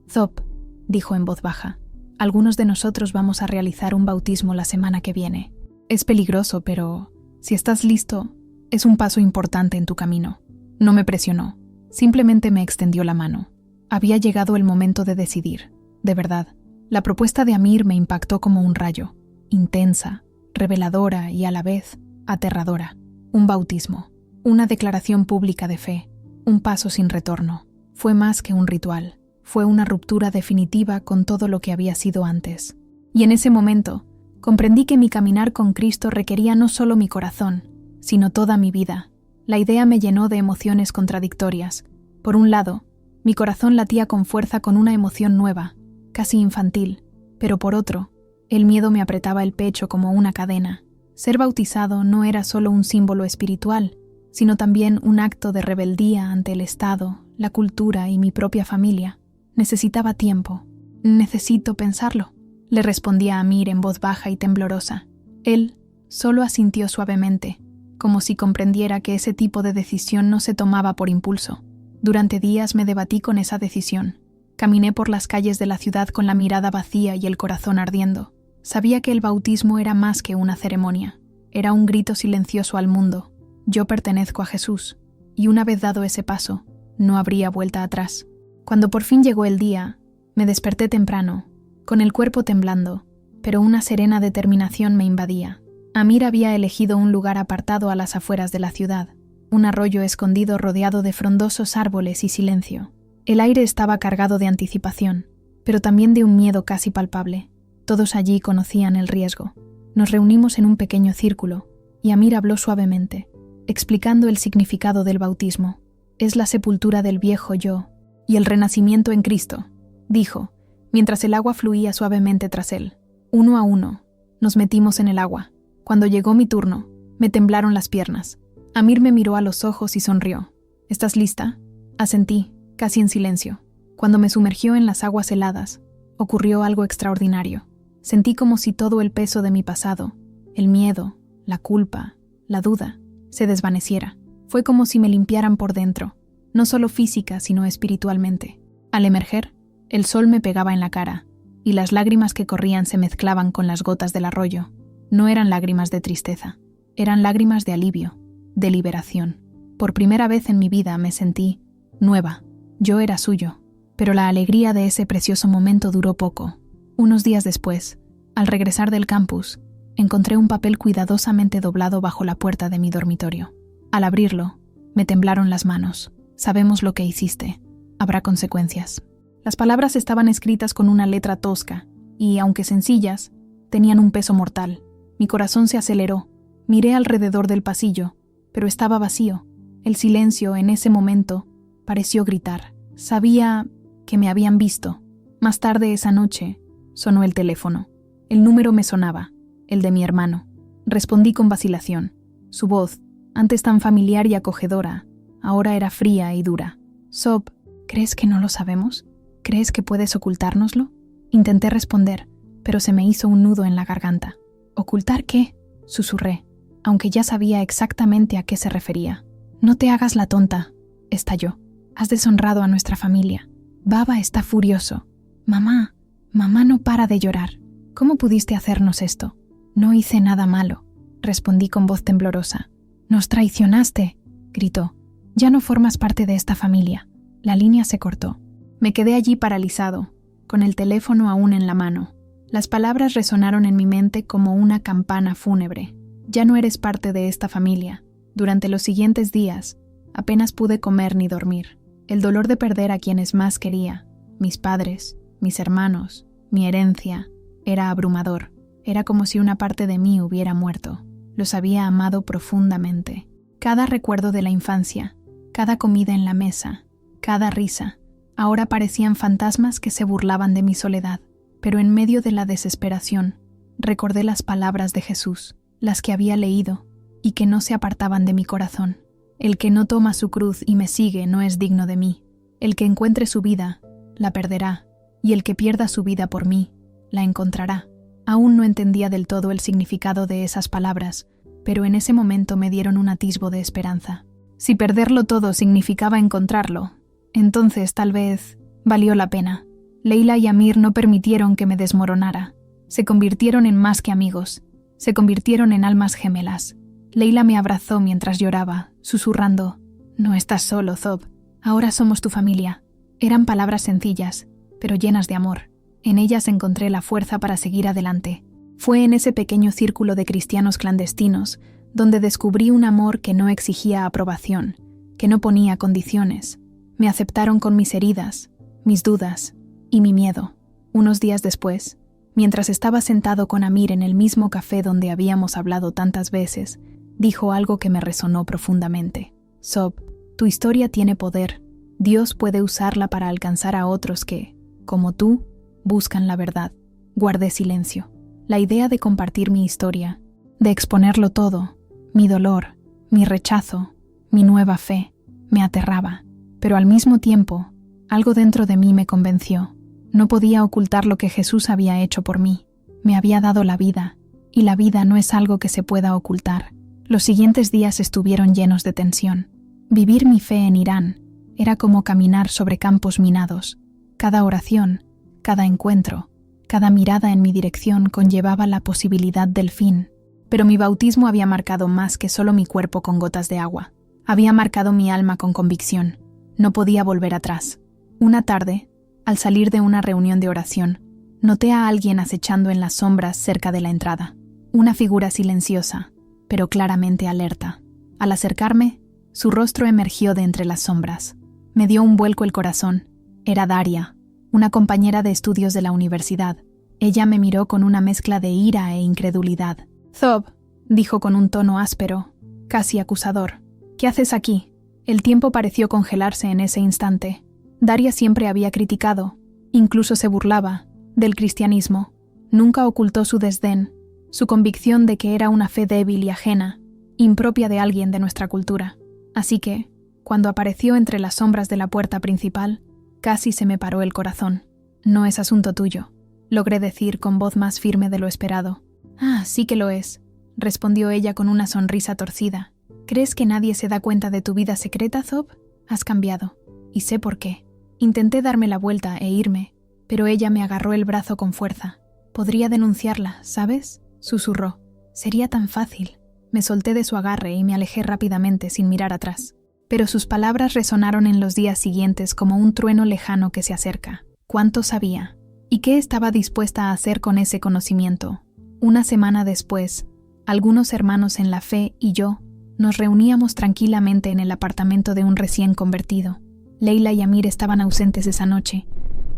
«Zop», dijo en voz baja, «algunos de nosotros vamos a realizar un bautismo la semana que viene. Es peligroso, pero si estás listo, es un paso importante en tu camino». No me presionó, simplemente me extendió la mano. Había llegado el momento de decidir. De verdad, la propuesta de Amir me impactó como un rayo, intensa, reveladora y a la vez aterradora. Un bautismo, una declaración pública de fe, un paso sin retorno. Fue más que un ritual, fue una ruptura definitiva con todo lo que había sido antes. Y en ese momento, comprendí que mi caminar con Cristo requería no solo mi corazón, sino toda mi vida. La idea me llenó de emociones contradictorias. Por un lado, mi corazón latía con fuerza con una emoción nueva, casi infantil, pero por otro, el miedo me apretaba el pecho como una cadena. Ser bautizado no era solo un símbolo espiritual, sino también un acto de rebeldía ante el Estado, la cultura y mi propia familia. Necesitaba tiempo. «Necesito pensarlo», le respondí a Amir en voz baja y temblorosa. Él solo asintió suavemente, como si comprendiera que ese tipo de decisión no se tomaba por impulso. Durante días me debatí con esa decisión. Caminé por las calles de la ciudad con la mirada vacía y el corazón ardiendo. Sabía que el bautismo era más que una ceremonia. Era un grito silencioso al mundo. Yo pertenezco a Jesús, y una vez dado ese paso, no habría vuelta atrás. Cuando por fin llegó el día, me desperté temprano, con el cuerpo temblando, pero una serena determinación me invadía. Amir había elegido un lugar apartado a las afueras de la ciudad, un arroyo escondido rodeado de frondosos árboles y silencio. El aire estaba cargado de anticipación, pero también de un miedo casi palpable. Todos allí conocían el riesgo. Nos reunimos en un pequeño círculo, y Amir habló suavemente, explicando el significado del bautismo. «Es la sepultura del viejo yo y el renacimiento en Cristo», dijo, mientras el agua fluía suavemente tras él. Uno a uno, nos metimos en el agua. Cuando llegó mi turno, me temblaron las piernas. Amir me miró a los ojos y sonrió. «¿Estás lista?», asentí, casi en silencio. Cuando me sumergió en las aguas heladas, ocurrió algo extraordinario. Sentí como si todo el peso de mi pasado, el miedo, la culpa, la duda, se desvaneciera. Fue como si me limpiaran por dentro, no solo física, sino espiritualmente. Al emerger, el sol me pegaba en la cara, y las lágrimas que corrían se mezclaban con las gotas del arroyo. No eran lágrimas de tristeza, eran lágrimas de alivio, de liberación. Por primera vez en mi vida me sentí nueva. Yo era suyo, pero la alegría de ese precioso momento duró poco. Unos días después, al regresar del campus, encontré un papel cuidadosamente doblado bajo la puerta de mi dormitorio. Al abrirlo, me temblaron las manos. «Sabemos lo que hiciste. Habrá consecuencias». Las palabras estaban escritas con una letra tosca y, aunque sencillas, tenían un peso mortal. Mi corazón se aceleró. Miré alrededor del pasillo, pero estaba vacío. El silencio, en ese momento, pareció gritar. Sabía que me habían visto. Más tarde esa noche, sonó el teléfono. El número me sonaba, el de mi hermano. Respondí con vacilación. Su voz, antes tan familiar y acogedora, ahora era fría y dura. «Zop, ¿crees que no lo sabemos? ¿Crees que puedes ocultárnoslo?» Intenté responder, pero se me hizo un nudo en la garganta. «¿Ocultar qué?», susurré, aunque ya sabía exactamente a qué se refería. «No te hagas la tonta», estalló. «Has deshonrado a nuestra familia. Baba está furioso. Mamá no para de llorar. ¿Cómo pudiste hacernos esto?» «No hice nada malo», respondí con voz temblorosa. «Nos traicionaste», gritó. «Ya no formas parte de esta familia». La línea se cortó. Me quedé allí paralizado, con el teléfono aún en la mano. Las palabras resonaron en mi mente como una campana fúnebre. «Ya no eres parte de esta familia. Durante los siguientes días, apenas pude comer ni dormir. El dolor de perder a quienes más quería, mis padres, mis hermanos, mi herencia, era abrumador. Era como si una parte de mí hubiera muerto. Los había amado profundamente. Cada recuerdo de la infancia, cada comida en la mesa, cada risa, ahora parecían fantasmas que se burlaban de mi soledad. Pero en medio de la desesperación, recordé las palabras de Jesús, las que había leído, y que no se apartaban de mi corazón. El que no toma su cruz y me sigue no es digno de mí. El que encuentre su vida, la perderá, y el que pierda su vida por mí, la encontrará. Aún no entendía del todo el significado de esas palabras, pero en ese momento me dieron un atisbo de esperanza. Si perderlo todo significaba encontrarlo, entonces tal vez valió la pena. Leila y Amir no permitieron que me desmoronara. Se convirtieron en más que amigos. Se convirtieron en almas gemelas. Leila me abrazó mientras lloraba, susurrando: «No estás solo, Zob. Ahora somos tu familia». Eran palabras sencillas, pero llenas de amor. En ellas encontré la fuerza para seguir adelante. Fue en ese pequeño círculo de cristianos clandestinos donde descubrí un amor que no exigía aprobación, que no ponía condiciones. Me aceptaron con mis heridas, mis dudas y mi miedo. Unos días después, mientras estaba sentado con Amir en el mismo café donde habíamos hablado tantas veces, dijo algo que me resonó profundamente. «Zob, tu historia tiene poder. Dios puede usarla para alcanzar a otros que, como tú, buscan la verdad». Guardé silencio. La idea de compartir mi historia, de exponerlo todo, mi dolor, mi rechazo, mi nueva fe, me aterraba. Pero al mismo tiempo, algo dentro de mí me convenció. No podía ocultar lo que Jesús había hecho por mí. Me había dado la vida, y la vida no es algo que se pueda ocultar. Los siguientes días estuvieron llenos de tensión. Vivir mi fe en Irán era como caminar sobre campos minados. Cada oración, cada encuentro, cada mirada en mi dirección conllevaba la posibilidad del fin. Pero mi bautismo había marcado más que solo mi cuerpo con gotas de agua. Había marcado mi alma con convicción. No podía volver atrás. Una tarde, al salir de una reunión de oración, noté a alguien acechando en las sombras cerca de la entrada. Una figura silenciosa, pero claramente alerta. Al acercarme, su rostro emergió de entre las sombras. Me dio un vuelco el corazón. Era Daria, una compañera de estudios de la universidad. Ella me miró con una mezcla de ira e incredulidad. «Zob», dijo con un tono áspero, casi acusador, «¿qué haces aquí?» El tiempo pareció congelarse en ese instante. Daria siempre había criticado, incluso se burlaba, del cristianismo. Nunca ocultó su desdén, su convicción de que era una fe débil y ajena, impropia de alguien de nuestra cultura. Así que, cuando apareció entre las sombras de la puerta principal, casi se me paró el corazón. «No es asunto tuyo», logré decir con voz más firme de lo esperado. «Ah, sí que lo es», respondió ella con una sonrisa torcida. «¿Crees que nadie se da cuenta de tu vida secreta, Zob? Has cambiado, y sé por qué». Intenté darme la vuelta e irme, pero ella me agarró el brazo con fuerza. «Podría denunciarla, ¿sabes?», susurró. «Sería tan fácil». Me solté de su agarre y me alejé rápidamente sin mirar atrás. Pero sus palabras resonaron en los días siguientes como un trueno lejano que se acerca. ¿Cuánto sabía? ¿Y qué estaba dispuesta a hacer con ese conocimiento? Una semana después, algunos hermanos en la fe y yo nos reuníamos tranquilamente en el apartamento de un recién convertido. Leila y Amir estaban ausentes esa noche,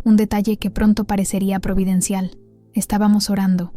un detalle que pronto parecería providencial. Estábamos orando,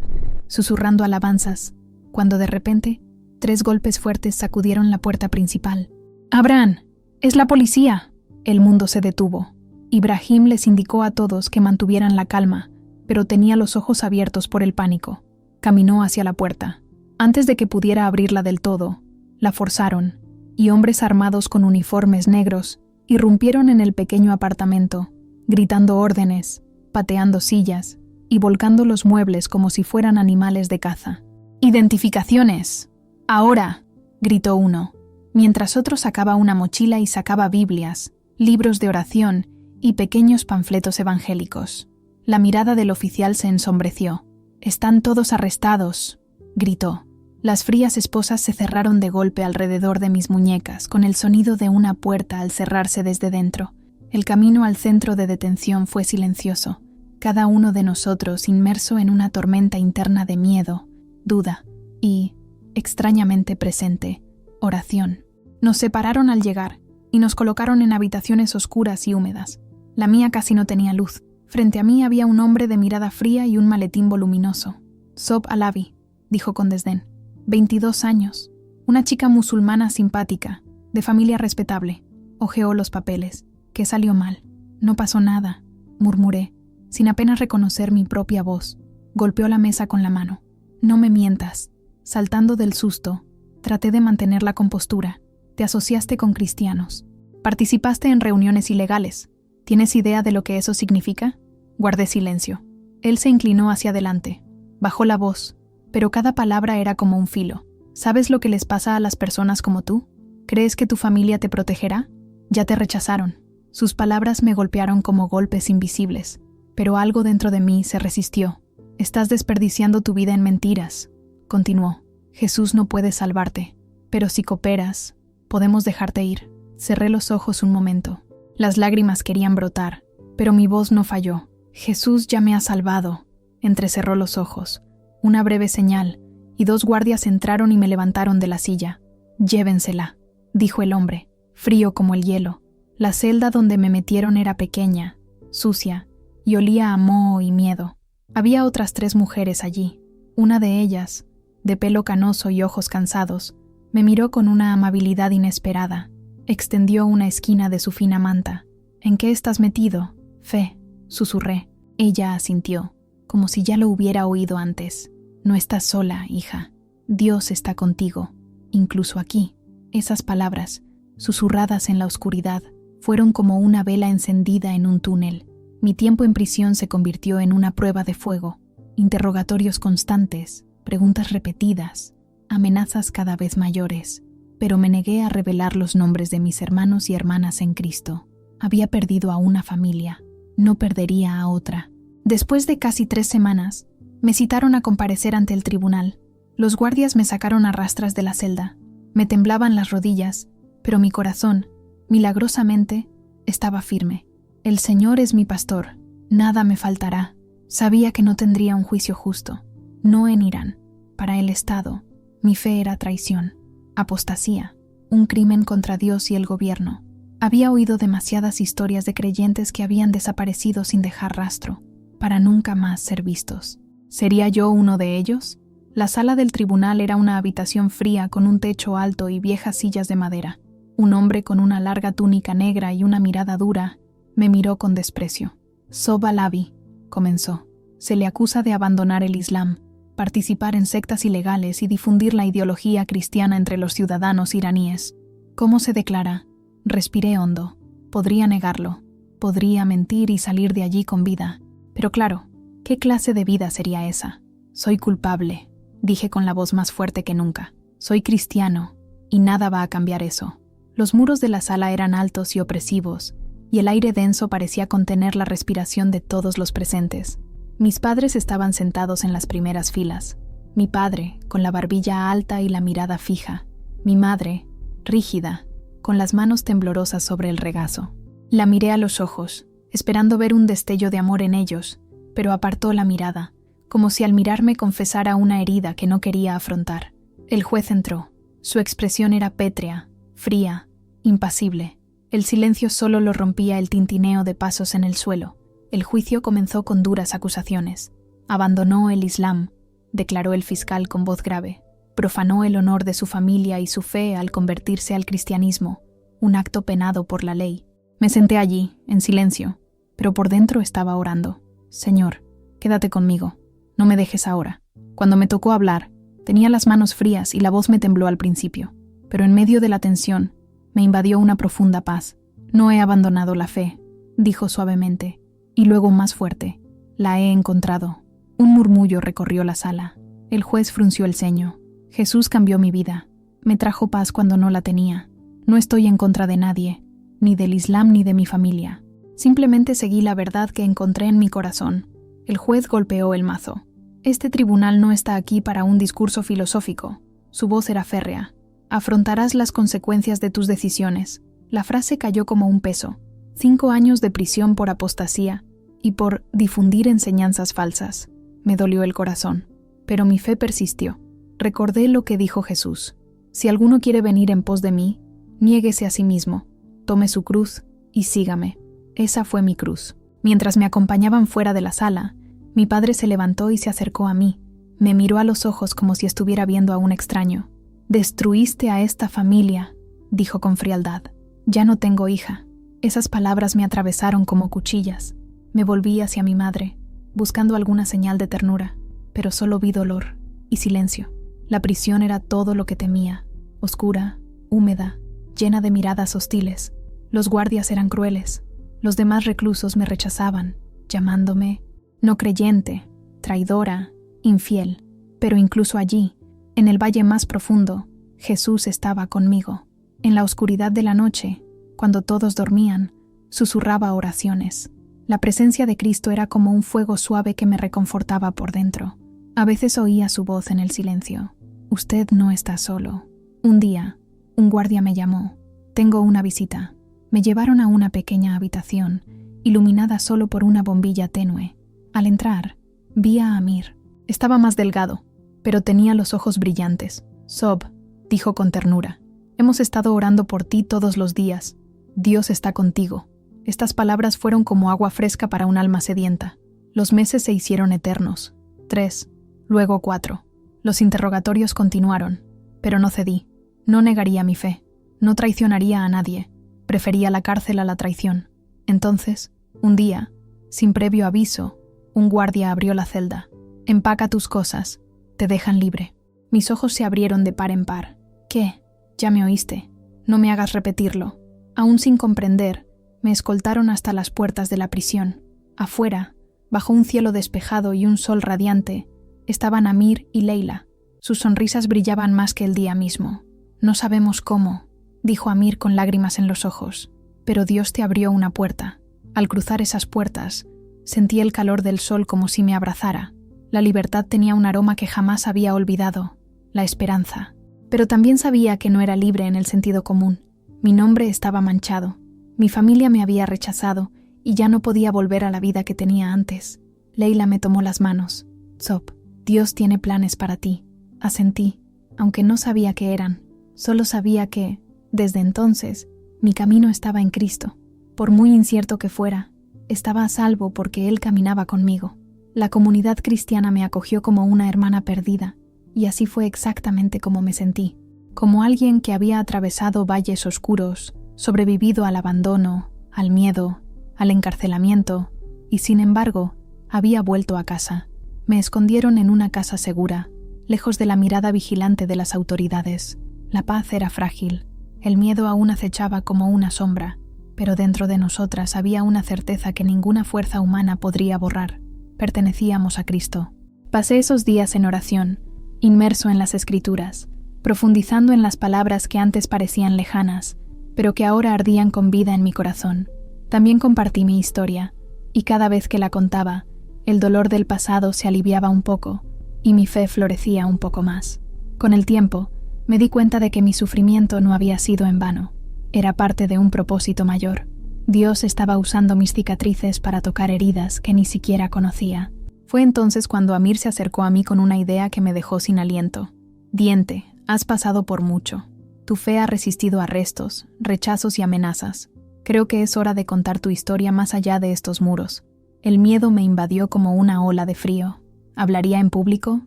susurrando alabanzas, cuando de repente 3 golpes fuertes sacudieron la puerta principal. «¡Abran! ¡Es la policía!». El mundo se detuvo. Ibrahim les indicó a todos que mantuvieran la calma, pero tenía los ojos abiertos por el pánico. Caminó hacia la puerta. Antes de que pudiera abrirla del todo, la forzaron, y hombres armados con uniformes negros irrumpieron en el pequeño apartamento, gritando órdenes, pateando sillas y volcando los muebles como si fueran animales de caza. «¡Identificaciones! ¡Ahora!», gritó uno, mientras otro sacaba una mochila y sacaba Biblias, libros de oración y pequeños panfletos evangélicos. La mirada del oficial se ensombreció. «¡Están todos arrestados!», gritó. Las frías esposas se cerraron de golpe alrededor de mis muñecas, con el sonido de una puerta al cerrarse desde dentro. El camino al centro de detención fue silencioso, cada uno de nosotros inmerso en una tormenta interna de miedo, duda y, extrañamente presente, Oración. Nos separaron al llegar y nos colocaron en habitaciones oscuras y húmedas. La mía casi no tenía luz. Frente a mí había un hombre de mirada fría y un maletín voluminoso. Sob Alavi, dijo con desdén. 22 años. Una chica musulmana simpática, de familia respetable. Hojeó los papeles. ¿Qué salió mal? No pasó nada, murmuré, sin apenas reconocer mi propia voz. Golpeó la mesa con la mano. No me mientas. Saltando del susto, traté de mantener la compostura. Te asociaste con cristianos. Participaste en reuniones ilegales. ¿Tienes idea de lo que eso significa? Guardé silencio. Él se inclinó hacia adelante. Bajó la voz, pero cada palabra era como un filo. ¿Sabes lo que les pasa a las personas como tú? ¿Crees que tu familia te protegerá? Ya te rechazaron. Sus palabras me golpearon como golpes invisibles, pero algo dentro de mí se resistió. Estás desperdiciando tu vida en mentiras, continuó. Jesús no puede salvarte, pero si cooperas, podemos dejarte ir. Cerré los ojos un momento. Las lágrimas querían brotar, pero mi voz no falló. Jesús ya me ha salvado. Entrecerró los ojos. Una breve señal, y 2 guardias entraron y me levantaron de la silla. Llévensela, dijo el hombre, frío como el hielo. La celda donde me metieron era pequeña, sucia, y olía a moho y miedo. Había otras 3 mujeres allí. Una de ellas, de pelo canoso y ojos cansados, me miró con una amabilidad inesperada. Extendió una esquina de su fina manta. ¿En qué estás metido, Fe?, susurré. Ella asintió, como si ya lo hubiera oído antes. No estás sola, hija. Dios está contigo, incluso aquí. Esas palabras, susurradas en la oscuridad, fueron como una vela encendida en un túnel. Mi tiempo en prisión se convirtió en una prueba de fuego. Interrogatorios constantes, preguntas repetidas, amenazas cada vez mayores. Pero me negué a revelar los nombres de mis hermanos y hermanas en Cristo. Había perdido a una familia, no perdería a otra. Después de casi 3 semanas, me citaron a comparecer ante el tribunal. Los guardias me sacaron a rastras de la celda. Me temblaban las rodillas, pero mi corazón, milagrosamente, estaba firme. El Señor es mi pastor, nada me faltará. Sabía que no tendría un juicio justo, no en Irán. Para el Estado, mi fe era traición, apostasía, un crimen contra Dios y el gobierno. Había oído demasiadas historias de creyentes que habían desaparecido sin dejar rastro, para nunca más ser vistos. ¿Sería yo uno de ellos? La sala del tribunal era una habitación fría con un techo alto y viejas sillas de madera. Un hombre con una larga túnica negra y una mirada dura me miró con desprecio. Sob Alavi, comenzó. Se le acusa de abandonar el Islam, participar en sectas ilegales y difundir la ideología cristiana entre los ciudadanos iraníes. ¿Cómo se declara? Respiré hondo. Podría negarlo. Podría mentir y salir de allí con vida. Pero claro, ¿qué clase de vida sería esa? Soy culpable, dije con la voz más fuerte que nunca. Soy cristiano, y nada va a cambiar eso. Los muros de la sala eran altos y opresivos, y el aire denso parecía contener la respiración de todos los presentes. Mis padres estaban sentados en las primeras filas. Mi padre, con la barbilla alta y la mirada fija. Mi madre, rígida, con las manos temblorosas sobre el regazo. La miré a los ojos, esperando ver un destello de amor en ellos, pero apartó la mirada, como si al mirarme confesara una herida que no quería afrontar. El juez entró. Su expresión era pétrea, fría, impasible. El silencio solo lo rompía el tintineo de pasos en el suelo. El juicio comenzó con duras acusaciones. Abandonó el Islam, declaró el fiscal con voz grave. Profanó el honor de su familia y su fe al convertirse al cristianismo, un acto penado por la ley. Me senté allí, en silencio, pero por dentro estaba orando. Señor, quédate conmigo, no me dejes ahora. Cuando me tocó hablar, tenía las manos frías y la voz me tembló al principio, pero en medio de la tensión, me invadió una profunda paz. No he abandonado la fe, dijo suavemente, y luego más fuerte. La he encontrado. Un murmullo recorrió la sala. El juez frunció el ceño. Jesús cambió mi vida. Me trajo paz cuando no la tenía. No estoy en contra de nadie, ni del Islam ni de mi familia. Simplemente seguí la verdad que encontré en mi corazón. El juez golpeó el mazo. Este tribunal no está aquí para un discurso filosófico. Su voz era férrea. Afrontarás las consecuencias de tus decisiones. La frase cayó como un peso. 5 años de prisión por apostasía y por difundir enseñanzas falsas. Me dolió el corazón, pero mi fe persistió. Recordé lo que dijo Jesús. Si alguno quiere venir en pos de mí, niéguese a sí mismo, tome su cruz y sígame. Esa fue mi cruz. Mientras me acompañaban fuera de la sala, mi padre se levantó y se acercó a mí. Me miró a los ojos como si estuviera viendo a un extraño. «Destruiste a esta familia», dijo con frialdad. «Ya no tengo hija». Esas palabras me atravesaron como cuchillas. Me volví hacia mi madre, buscando alguna señal de ternura, pero solo vi dolor y silencio. La prisión era todo lo que temía, oscura, húmeda, llena de miradas hostiles. Los guardias eran crueles. Los demás reclusos me rechazaban, llamándome no creyente, traidora, infiel. Pero incluso allí, en el valle más profundo, Jesús estaba conmigo. En la oscuridad de la noche, cuando todos dormían, susurraba oraciones. La presencia de Cristo era como un fuego suave que me reconfortaba por dentro. A veces oía su voz en el silencio. «Usted no está solo». Un día, un guardia me llamó. «Tengo una visita». Me llevaron a una pequeña habitación, iluminada solo por una bombilla tenue. Al entrar, vi a Amir. Estaba más delgado, pero tenía los ojos brillantes. «Sob», dijo con ternura, «hemos estado orando por ti todos los días. Dios está contigo». Estas palabras fueron como agua fresca para un alma sedienta. Los meses se hicieron eternos. 3, luego 4. Los interrogatorios continuaron, pero no cedí. No negaría mi fe. No traicionaría a nadie. Prefería la cárcel a la traición. Entonces, un día, sin previo aviso, un guardia abrió la celda. «Empaca tus cosas. Te dejan libre». Mis ojos se abrieron de par en par. «¿Qué? Ya me oíste. No me hagas repetirlo». Aún sin comprender, me escoltaron hasta las puertas de la prisión. Afuera, bajo un cielo despejado y un sol radiante, estaban Amir y Leila. Sus sonrisas brillaban más que el día mismo. «No sabemos cómo», dijo Amir con lágrimas en los ojos, «pero Dios te abrió una puerta. Al cruzar esas puertas, sentí el calor del sol como si me abrazara. La libertad tenía un aroma que jamás había olvidado, la esperanza. Pero también sabía que no era libre en el sentido común. Mi nombre estaba manchado. Mi familia me había rechazado y ya no podía volver a la vida que tenía antes». Leila me tomó las manos. «Sob, Dios tiene planes para ti». Asentí, aunque no sabía qué eran. Solo sabía que, desde entonces, mi camino estaba en Cristo. Por muy incierto que fuera, estaba a salvo porque Él caminaba conmigo. La comunidad cristiana me acogió como una hermana perdida, y así fue exactamente como me sentí. Como alguien que había atravesado valles oscuros, sobrevivido al abandono, al miedo, al encarcelamiento, y sin embargo, había vuelto a casa. Me escondieron en una casa segura, lejos de la mirada vigilante de las autoridades. La paz era frágil. El miedo aún acechaba como una sombra, pero dentro de nosotras había una certeza que ninguna fuerza humana podría borrar. Pertenecíamos a Cristo. Pasé esos días en oración, inmerso en las Escrituras, profundizando en las palabras que antes parecían lejanas, pero que ahora ardían con vida en mi corazón. También compartí mi historia, y cada vez que la contaba, el dolor del pasado se aliviaba un poco, y mi fe florecía un poco más. Con el tiempo, me di cuenta de que mi sufrimiento no había sido en vano. Era parte de un propósito mayor. Dios estaba usando mis cicatrices para tocar heridas que ni siquiera conocía. Fue entonces cuando Amir se acercó a mí con una idea que me dejó sin aliento. «Diente, has pasado por mucho. Tu fe ha resistido arrestos, rechazos y amenazas. Creo que es hora de contar tu historia más allá de estos muros». El miedo me invadió como una ola de frío. ¿Hablaría en público?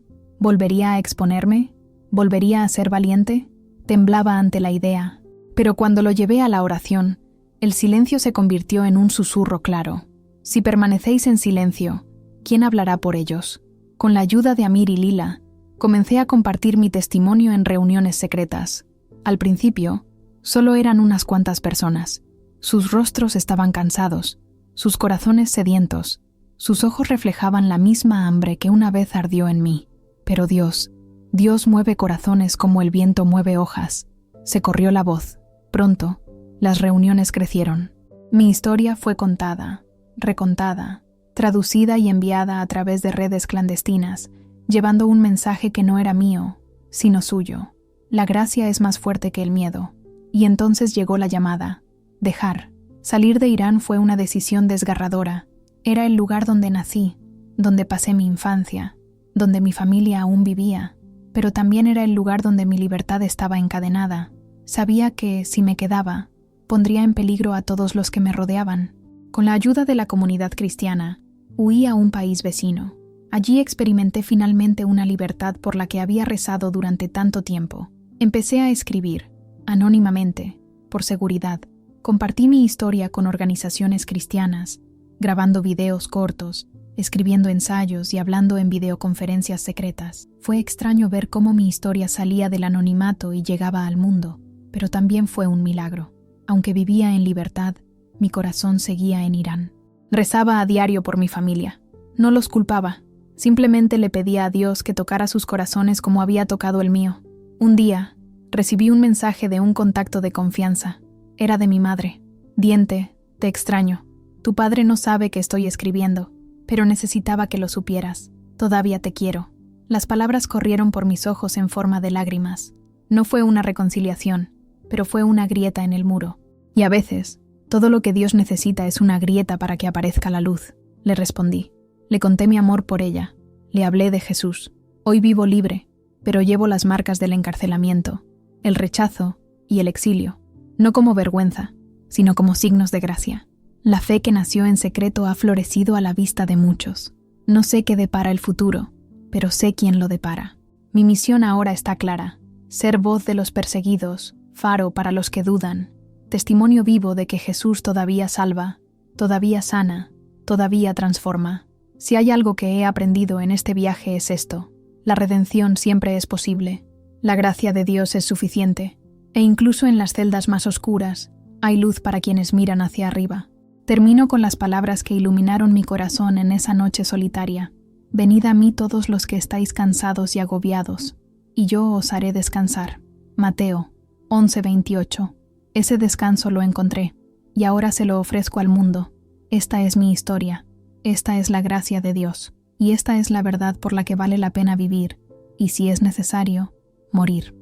¿Volvería a exponerme? ¿Volvería a ser valiente? Temblaba ante la idea. Pero cuando lo llevé a la oración, el silencio se convirtió en un susurro claro. «Si permanecéis en silencio, ¿quién hablará por ellos?». Con la ayuda de Amir y Lila, comencé a compartir mi testimonio en reuniones secretas. Al principio, solo eran unas cuantas personas. Sus rostros estaban cansados, sus corazones sedientos, sus ojos reflejaban la misma hambre que una vez ardió en mí. Pero Dios mueve corazones como el viento mueve hojas. Se corrió la voz. Pronto, las reuniones crecieron. Mi historia fue contada, recontada, traducida y enviada a través de redes clandestinas, llevando un mensaje que no era mío, sino suyo. La gracia es más fuerte que el miedo. Y entonces llegó la llamada. Dejar. Salir de Irán fue una decisión desgarradora. Era el lugar donde nací, donde pasé mi infancia, donde mi familia aún vivía. pero también era el lugar donde mi libertad estaba encadenada. Sabía que, si me quedaba, pondría en peligro a todos los que me rodeaban. Con la ayuda de la comunidad cristiana, huí a un país vecino. Allí experimenté finalmente una libertad por la que había rezado durante tanto tiempo. Empecé a escribir, anónimamente, por seguridad. Compartí mi historia con organizaciones cristianas, grabando videos cortos, escribiendo ensayos y hablando en videoconferencias secretas. Fue extraño ver cómo mi historia salía del anonimato y llegaba al mundo, pero también fue un milagro. Aunque vivía en libertad, mi corazón seguía en Irán. Rezaba a diario por mi familia. No los culpaba. Simplemente le pedía a Dios que tocara sus corazones como había tocado el mío. Un día, recibí un mensaje de un contacto de confianza. Era de mi madre. Diente, te extraño. Tu padre no sabe que estoy escribiendo, pero necesitaba que lo supieras. Todavía te quiero. Las palabras corrieron por mis ojos en forma de lágrimas. No fue una reconciliación, pero fue una grieta en el muro. Y a veces, todo lo que Dios necesita es una grieta para que aparezca la luz, le respondí. Le conté mi amor por ella. Le hablé de Jesús. Hoy vivo libre, pero llevo las marcas del encarcelamiento, el rechazo y el exilio, no como vergüenza, sino como signos de gracia. La fe que nació en secreto ha florecido a la vista de muchos. No sé qué depara el futuro, pero sé quién lo depara. Mi misión ahora está clara: ser voz de los perseguidos, faro para los que dudan, testimonio vivo de que Jesús todavía salva, todavía sana, todavía transforma. Si hay algo que he aprendido en este viaje es esto: la redención siempre es posible, la gracia de Dios es suficiente, e incluso en las celdas más oscuras hay luz para quienes miran hacia arriba. Termino con las palabras que iluminaron mi corazón en esa noche solitaria. Venid a mí todos los que estáis cansados y agobiados, y yo os haré descansar. Mateo 11:28. Ese descanso lo encontré, y ahora se lo ofrezco al mundo. Esta es mi historia, esta es la gracia de Dios, y esta es la verdad por la que vale la pena vivir, y si es necesario, morir.